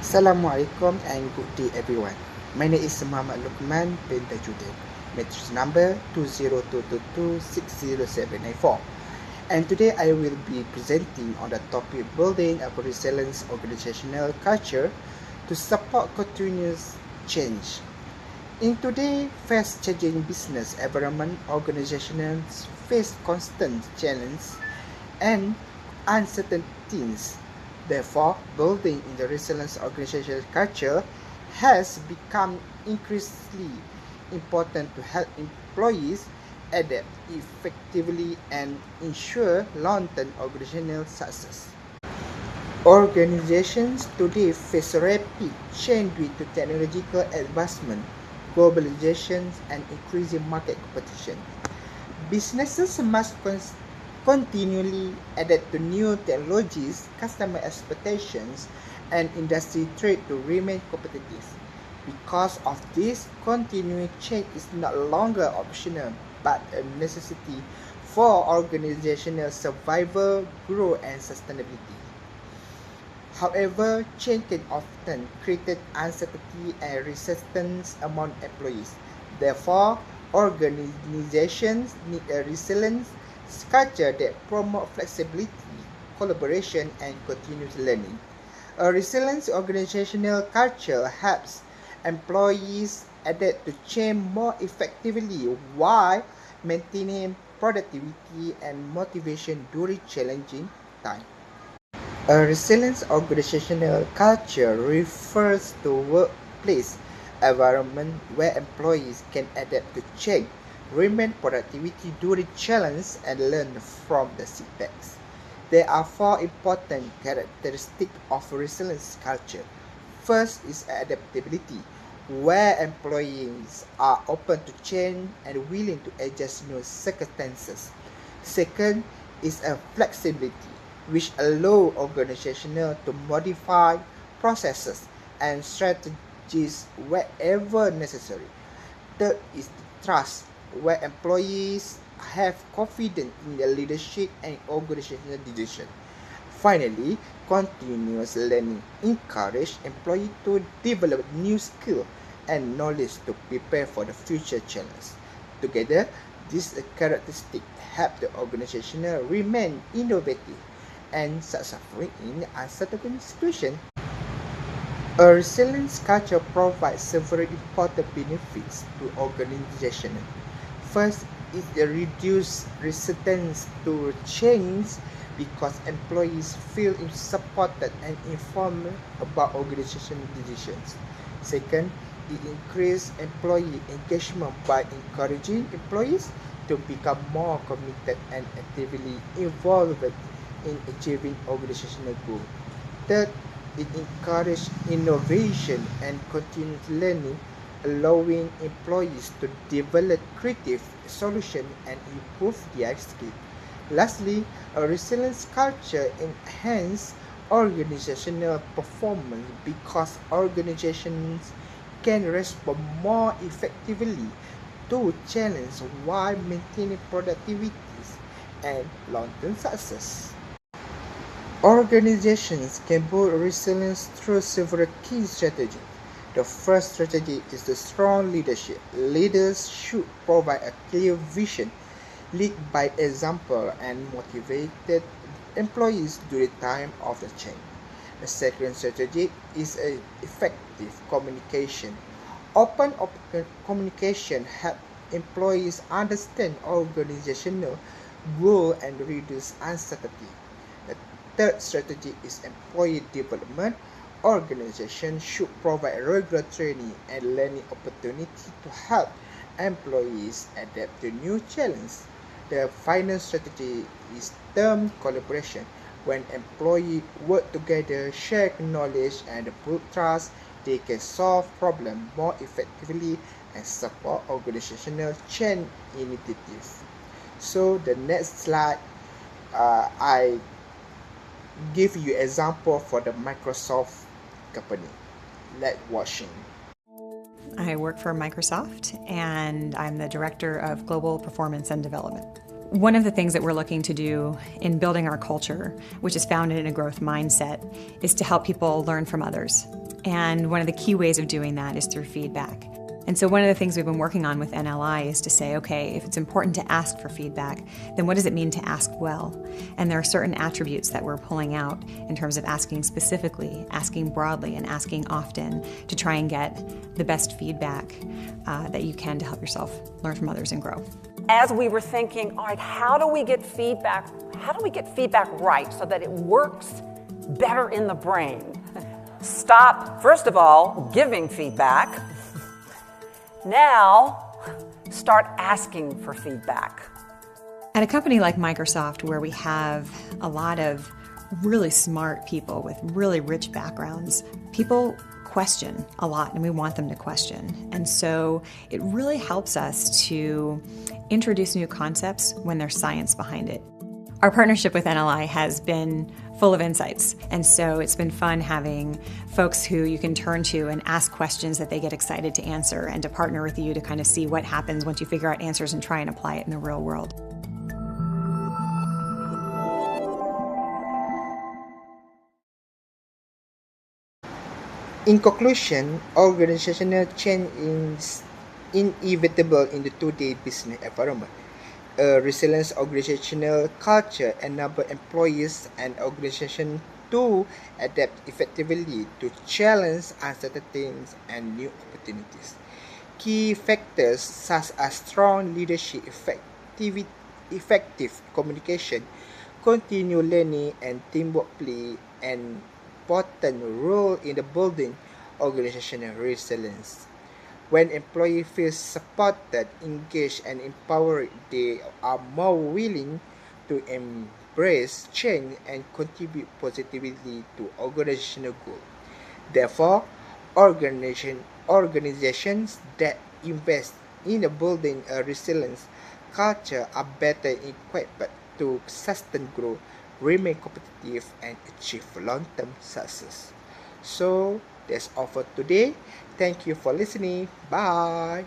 Assalamualaikum and good day everyone. My name is Muhammad Lukman bin Tajuddin. Matrix number 202226074. And today I will be presenting on the topic building a resilient organizational culture to support continuous change. In today's fast-changing business environment, organizations face constant challenges and uncertainties. Therefore, building in the resilient organizational culture has become increasingly important to help employees adapt effectively and ensure long-term organizational success. Organizations today face rapid change due to technological advancement, globalization, and increasing market competition. Businesses must continually adapt to new technologies, customer expectations, and industry trend to remain competitive. Because of this, continuing change is no longer optional but a necessity for organizational survival, growth, and sustainability. However, change can often create uncertainty and resistance among employees. Therefore, organizations need a resilient culture that promotes flexibility, collaboration, and continuous learning. A resilient organizational culture helps employees adapt to change more effectively while maintaining productivity and motivation during challenging times. A resilient organizational culture refers to a workplace environment where employees can adapt to change, remain productivity during challenge, and learn from the setbacks. There are four important characteristics of a resilient culture. First is adaptability, where employees are open to change and willing to adjust new circumstances. Second is a flexibility, which allow organizations to modify processes and strategies wherever necessary. Third is trust, where employees have confidence in their leadership and organizational decision. Finally, continuous learning encourages employees to develop new skills and knowledge to prepare for the future challenges. Together, these characteristics help the organization remain innovative and successful in uncertain situations. A resilient culture provides several important benefits to organizations. First is the reduced resistance to change because employees feel supported and informed about organizational decisions. Second, it increases employee engagement by encouraging employees to become more committed and actively involved in achieving organizational goals. Third, it encourages innovation and continuous learning, allowing employees to develop creative solutions and improve their skills. Lastly, a resilient culture enhances organizational performance because organizations can respond more effectively to challenges while maintaining productivity and long-term success. Organizations can build resilience through several key strategies. The first strategy is the strong leadership. Leaders should provide a clear vision, lead by example, and motivated employees during the time of the change. The second strategy is effective communication. Open communication helps employees understand organizational goals and reduce uncertainty. The third strategy is employee development. Organizations should provide regular training and learning opportunities to help employees adapt to new challenges. The final strategy is team collaboration. When employees work together, share knowledge, and build trust, they can solve problems more effectively and support organizational change initiatives. So the next slide, I give you example for the Microsoft company. Let's watching. I work for Microsoft and I'm the Director of Global Performance and Development. One of the things that we're looking to do in building our culture, which is founded in a growth mindset, is to help people learn from others. And one of the key ways of doing that is through feedback. And so one of the things we've been working on with NLI is to say, okay, if it's important to ask for feedback, then what does it mean to ask well? And there are certain attributes that we're pulling out in terms of asking specifically, asking broadly, and asking often to try and get the best feedback that you can to help yourself learn from others and grow. As we were thinking, all right, how do we get feedback? How do we get feedback right so that it works better in the brain? Stop, first of all, giving feedback. Now, start asking for feedback. At a company like Microsoft, where we have a lot of really smart people with really rich backgrounds, people question a lot, and we want them to question. And so it really helps us to introduce new concepts when there's science behind it. Our partnership with NLI has been full of insights, and so it's been fun having folks who you can turn to and ask questions that they get excited to answer, and to partner with you to kind of see what happens once you figure out answers and try and apply it in the real world. In conclusion, organizational change is inevitable in the today business environment. A resilient organizational culture enables employees and organizations to adapt effectively to challenge, uncertainties, and new opportunities. Key factors such as strong leadership, effective communication, continued learning, and teamwork play an important role in the building organizational resilience. When employees feel supported, engaged, and empowered, they are more willing to embrace change and contribute positively to organizational goals. Therefore, organizations that invest in building a resilient culture are better equipped to sustain growth, remain competitive, and achieve long-term success. So, that's all for today. Thank you for listening. Bye.